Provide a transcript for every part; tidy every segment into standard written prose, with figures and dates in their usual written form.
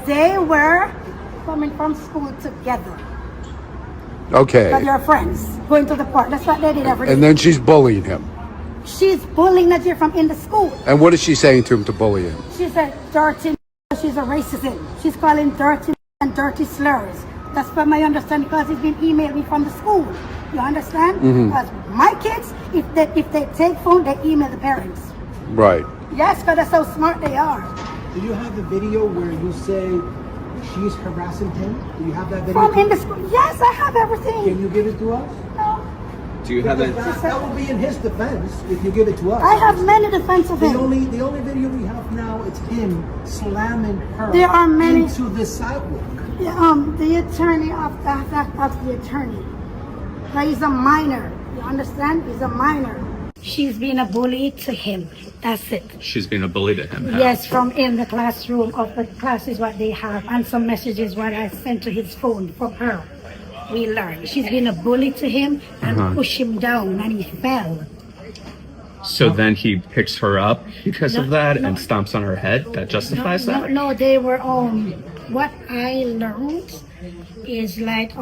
they were coming from school together. Okay. But they're friends, going to the park. That's what they did every day. And then she's bullying him. She's bullying Najir from in the school. And what is she saying to him to bully him? She said dirty. She's a racist. She's calling dirty and dirty slurs. That's from my understanding, because he's been emailing me from the school. You understand? Because my kids, if they take phone, they email the parents. Right. Yes, because they're so smart they are. Do you have the video where you say she's harassing him? Do you have that video? From in the school. Yes, I have everything. Can you give it to us? No. Do you have it? That will be in his defense if you give it to us. I have many defense of The him. only video we have now, it's him slamming her There are many into the sidewalk. The attorney of the attorney. Like, he's a minor. You understand? He's a minor. She's been a bully to him. That's it. She's been a bully to him. Yes, from in the classroom of the classes what they have, and some messages what I sent to his phone from her. We learned she's been a bully to him and pushed him down, and he fell. So then he picks her up because of that and stomps on her head. That justifies that? No, they were what I learned is like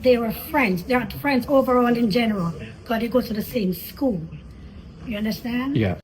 they were friends. They are friends overall in general, because they go to the same school. You understand? Yeah.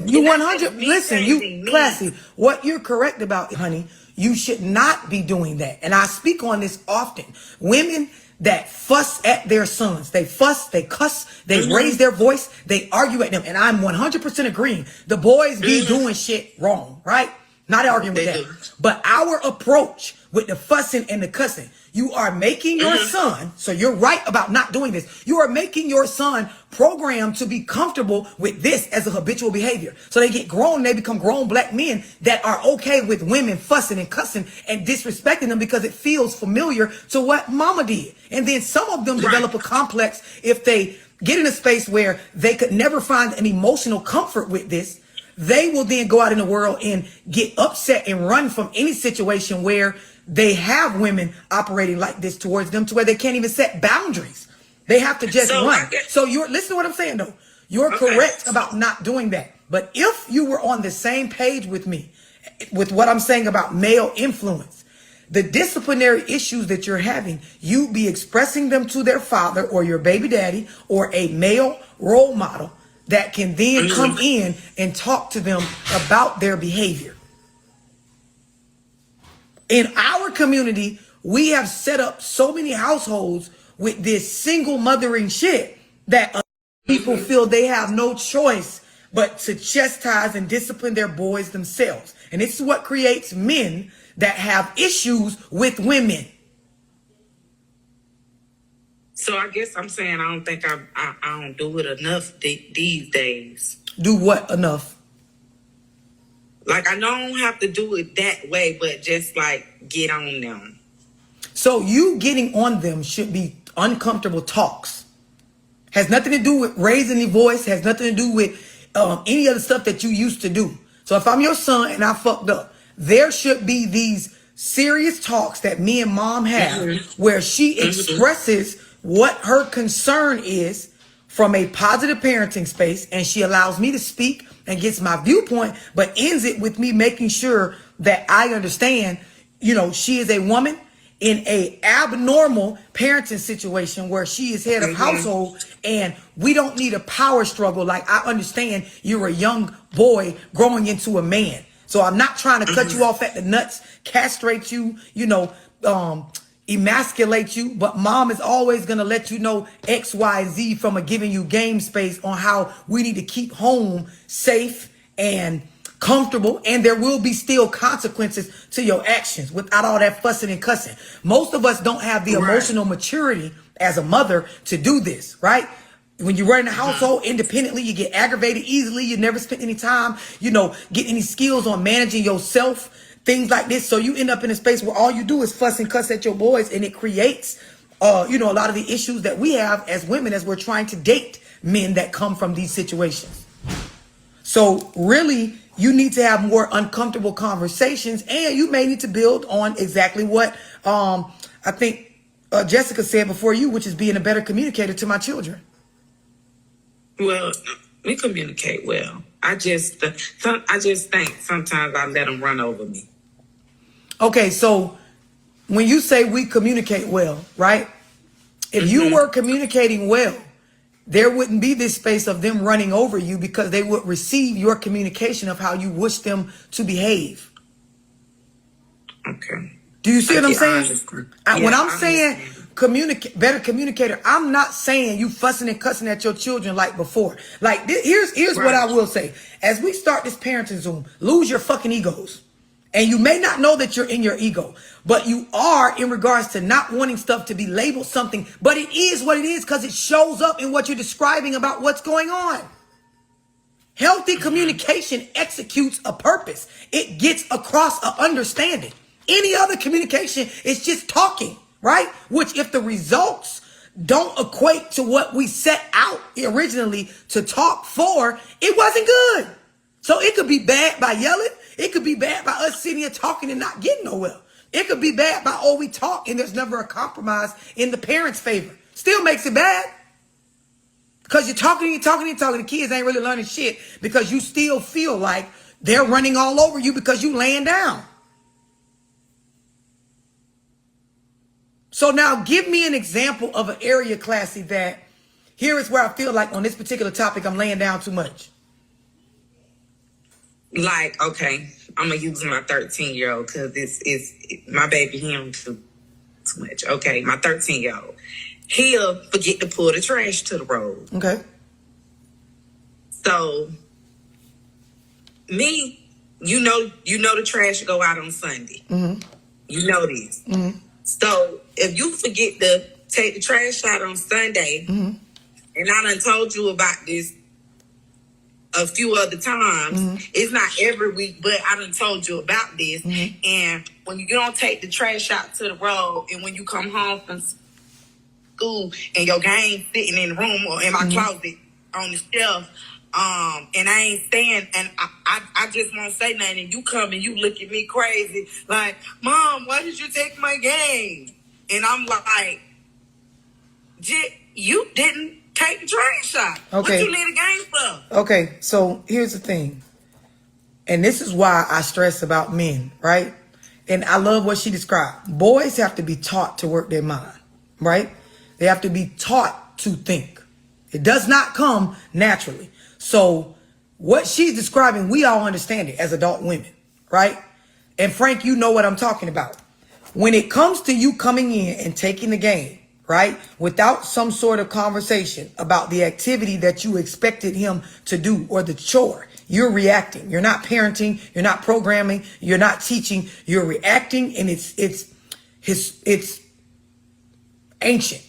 You 100. Listen, you classy. What you're correct about, honey, you should not be doing that. And I speak on this often. Women that fuss at their sons, they fuss, they cuss, they raise their voice, they argue at them. And I'm 100% agreeing. The boys be doing shit wrong, right? Not arguing with that. But our approach with the fussing and the cussing, you are making your son, so you're right about not doing this. You are making your son programmed to be comfortable with this as a habitual behavior. So they get grown, they become grown black men that are okay with women fussing and cussing and disrespecting them because it feels familiar to what mama did. And then some of them develop a complex if they get in a space where they could never find an emotional comfort with this. They will then go out in the world and get upset and run from any situation where they have women operating like this towards them, to where they can't even set boundaries. They have to just run. So you're, listen to what I'm saying though. You're correct about not doing that. But if you were on the same page with me, with what I'm saying about male influence, the disciplinary issues that you're having, you be expressing them to their father or your baby daddy or a male role model that can then come in and talk to them about their behavior. In our community, we have set up so many households with this single mothering shit that people feel they have no choice but to chastise and discipline their boys themselves. And this is what creates men that have issues with women. So I guess I'm saying I don't think I don't do it enough these days. Do what enough? Like, I don't have to do it that way, but just like get on them. So you getting on them should be uncomfortable talks. Has nothing to do with raising the voice. Has nothing to do with any other stuff that you used to do. So if I'm your son and I fucked up, there should be these serious talks that me and mom have where she expresses what her concern is from a positive parenting space, and she allows me to speak and gets my viewpoint, but ends it with me making sure that I understand, you know, she is a woman in a abnormal parenting situation where she is head of household, and we don't need a power struggle. Like, I understand you're a young boy growing into a man. So I'm not trying to cut you off at the nuts, castrate you, you know, emasculate you, but mom is always going to let you know X, Y, Z from a giving you game space on how we need to keep home safe and comfortable, and there will be still consequences to your actions without all that fussing and cussing. Most of us don't have the emotional maturity as a mother to do this, right? When you run a household independently, you get aggravated easily. You never spend any time, you know, get any skills on managing yourself, things like this. So you end up in a space where all you do is fuss and cuss at your boys, and it creates, you know, a lot of the issues that we have as women as we're trying to date men that come from these situations. So really, you need to have more uncomfortable conversations, and you may need to build on exactly what I think Jessica said before you, which is being a better communicator to my children. Well, we communicate well. I just think sometimes I let them run over me. Okay, so when you say we communicate well, right? If you were communicating well, there wouldn't be this space of them running over you because they would receive your communication of how you wish them to behave. Okay. Do you see what I'm I saying? understand. When Yeah, I'm I saying understand. better communicator, I'm not saying you fussing and cussing at your children like before. Like here's what I will say. As we start this parenting Zoom, lose your fucking egos. And you may not know that you're in your ego, but you are in regards to not wanting stuff to be labeled something, but it is what it is because it shows up in what you're describing about what's going on. Healthy communication executes a purpose. It gets across an understanding. Any other communication is just talking, right? Which if the results don't equate to what we set out originally to talk for, it wasn't good. So it could be bad by yelling. It could be bad by us sitting here talking and not getting nowhere. It could be bad by, oh, we talk and there's never a compromise in the parents' favor. Still makes it bad. Because you're talking. The kids ain't really learning shit because you still feel like they're running all over you because you laying down. So now give me an example of an area, Classy, that here is where I feel like on this particular topic I'm laying down too much. Like, okay, I'm gonna use my 13-year-old because this is my baby. He don't do too much. Okay, my 13-year-old, he'll forget to pull the trash to the road. Okay. So, me, you know the trash go out on Sunday. You know this. So if you forget to take the trash out on Sunday, and I done told you about this a few other times. It's not every week, but I done told you about this. And when you don't take the trash out to the road, and when you come home from school and your game sitting in the room or in my closet on the shelf, and I ain't staying, and I just won't say nothing, and you come and you look at me crazy, like, Mom, why did you take my game? And I'm like, you didn't take the trash out. Okay. What you need a game for? Okay, so here's the thing. And this is why I stress about men, right? And I love what she described. Boys have to be taught to work their mind, right? They have to be taught to think. It does not come naturally. So what she's describing, we all understand it as adult women, right? And Frank, you know what I'm talking about. When it comes to you coming in and taking the game, right, without some sort of conversation about the activity that you expected him to do or the chore, you're reacting. You're not parenting. You're not programming. You're not teaching. You're reacting, and it's ancient.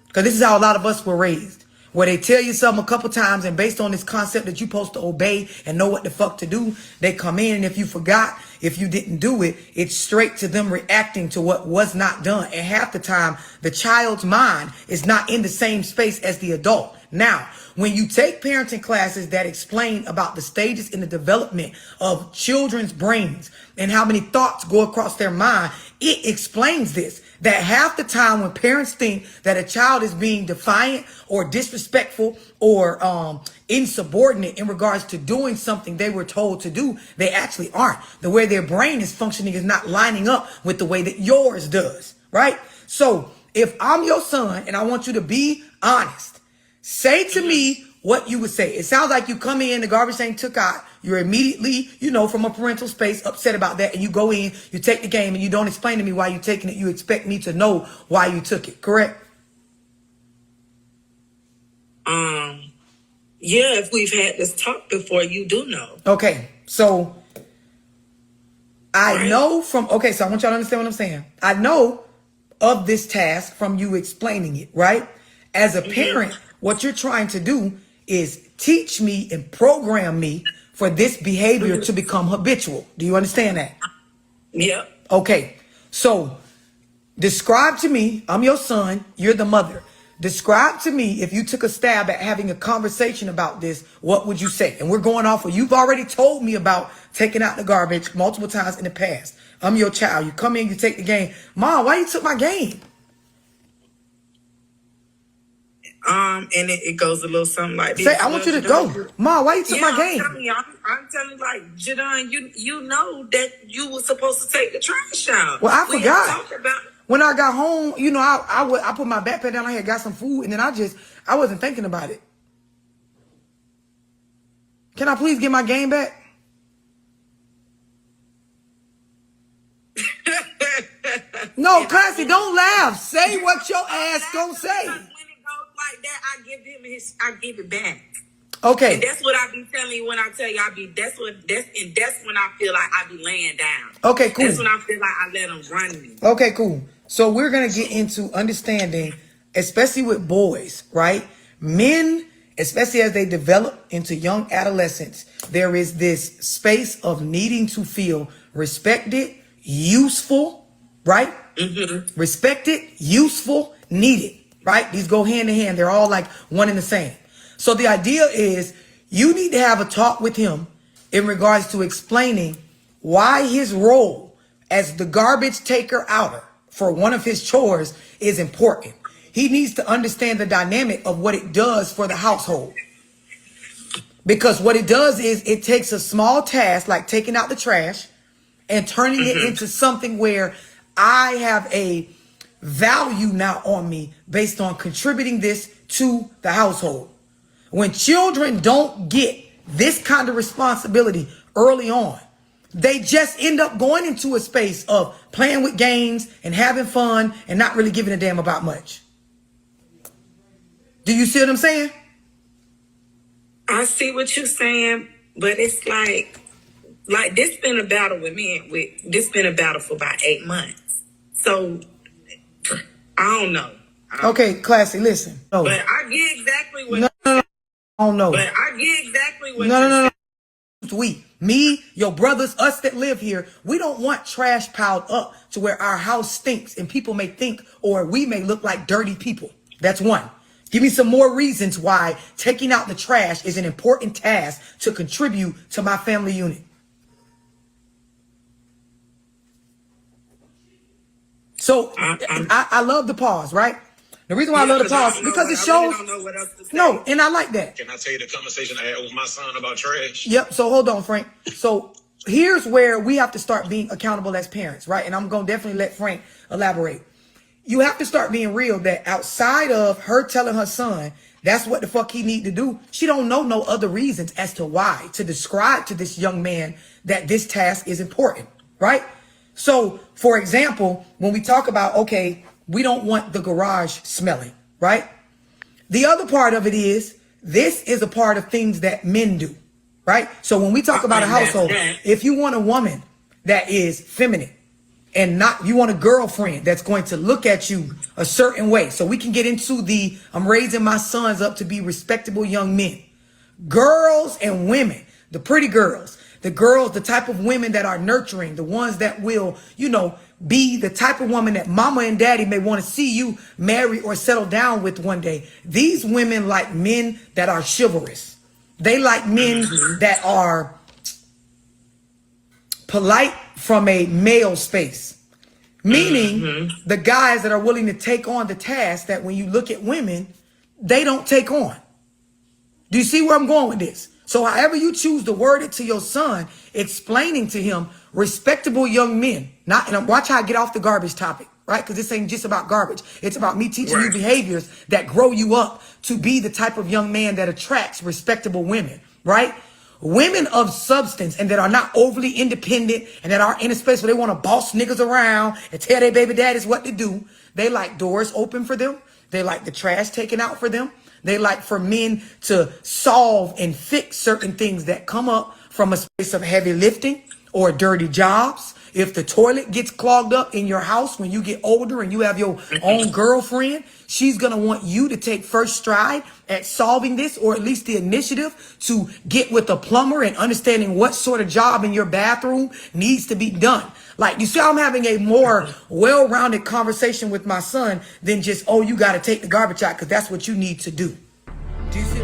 Because this is how a lot of us were raised, where they tell you something a couple times, and based on this concept that you're supposed to obey and know what the fuck to do, they come in, and if you forgot, if you didn't do it, it's straight to them reacting to what was not done. And half the time, the child's mind is not in the same space as the adult. Now, when you take parenting classes that explain about the stages in the development of children's brains and how many thoughts go across their mind, it explains this. That half the time when parents think that a child is being defiant or disrespectful or insubordinate in regards to doing something they were told to do, they actually aren't. The way their brain is functioning is not lining up with the way that yours does, right? So if I'm your son and I want you to be honest, say to me what you would say. It sounds like you come in, the garbage ain't took out. You're immediately, from a parental space upset about that. And you go in, you take the game, and you don't explain to me why you're taking it. You expect me to know why you took it, correct? Yeah, if we've had this talk before, you do know. Okay, so I know from, so I want y'all to understand what I'm saying. I know of this task from you explaining it, right? As a parent, what you're trying to do is teach me and program me for this behavior to become habitual. Do you understand that? Yep. Okay, so describe to me, I'm your son, you're the mother. Describe to me, if you took a stab at having a conversation about this, what would you say? And we're going off of, you've already told me about taking out the garbage multiple times in the past. I'm your child. You come in, you take the game. Mom, why you took my game? And it goes a little something like this. Say, I want you to go. Ma, why you took my game? I'm telling you, like, Jadon, you know that you were supposed to take the trash out. Well, I forgot. Talked about When I got home, you know, I put my backpack down, I had got some food, and then I wasn't thinking about it. Can I please get my game back? No, Classy, don't laugh. Say what your ass gonna say. When it goes like that, I give it back. Okay. And that's what I be telling you when I tell you that's when I feel like I be laying down. Okay, cool. That's when I feel like I let them run me. Okay, cool. So we're going to get into understanding, especially with boys, right? Men, especially as they develop into young adolescents, there is this space of needing to feel respected, useful, right? Mm-hmm. Respected, useful, needed, right? These go hand in hand. They're all like one and the same. So the idea is you need to have a talk with him in regards to explaining why his role as the garbage taker outer for one of his chores is important. He needs to understand the dynamic of what it does for the household. Because what it does is it takes a small task like taking out the trash and turning it into something where I have a value now on me based on contributing this to the household. When children don't get this kind of responsibility early on, they just end up going into a space of playing with games and having fun and not really giving a damn about much. Do you see what I'm saying? I see what you're saying, but it's like this been a battle with me. This been a battle for about 8 months. So I don't know. Okay, Classy, listen. No. But I get exactly what. No. I don't know. But I get exactly what. No. Me, your brothers, us that live here, we don't want trash piled up to where our house stinks and people may think or we may look like dirty people. That's one. Give me some more reasons why taking out the trash is an important task to contribute to my family unit. So I love the pause, right? The reason why I love the pause because it shows. No, and I like that. Can I tell you the conversation I had with my son about trash? Yep. So hold on, Frank. So here's where we have to start being accountable as parents, right? And I'm going to definitely let Frank elaborate. You have to start being real that outside of her telling her son that's what the fuck he need to do, she don't know no other reasons as to why to describe to this young man that this task is important, right? So, for example, when we talk about, okay, we don't want the garage smelling, right? The other part of it is, this is a part of things that men do, right? So when we talk about a household, if you want a woman that is feminine and not, you want a girlfriend that's going to look at you a certain way. So we can get into I'm raising my sons up to be respectable young men. Girls and women, the pretty girls, the type of women that are nurturing, the ones that will, be the type of woman that mama and daddy may want to see you marry or settle down with one day. These women like men that are chivalrous. They like men that are polite from a male space. Meaning the guys that are willing to take on the task that when you look at women, they don't take on. Do you see where I'm going with this? So however you choose to word it to your son, explaining to him respectable young men, and watch how I get off the garbage topic, right? Because this ain't just about garbage. It's about me teaching you behaviors that grow you up to be the type of young man that attracts respectable women, right? Women of substance and that are not overly independent and that are in a space where they want to boss niggas around and tell their baby daddies what to do. They like doors open for them. They like the trash taken out for them. They like for men to solve and fix certain things that come up from a space of heavy lifting or dirty jobs. If the toilet gets clogged up in your house when you get older and you have your own girlfriend, she's going to want you to take first stride at solving this, or at least the initiative to get with a plumber and understanding what sort of job in your bathroom needs to be done. Like, you see, I'm having a more well-rounded conversation with my son than just, oh, you got to take the garbage out because that's what you need to do. Do you see?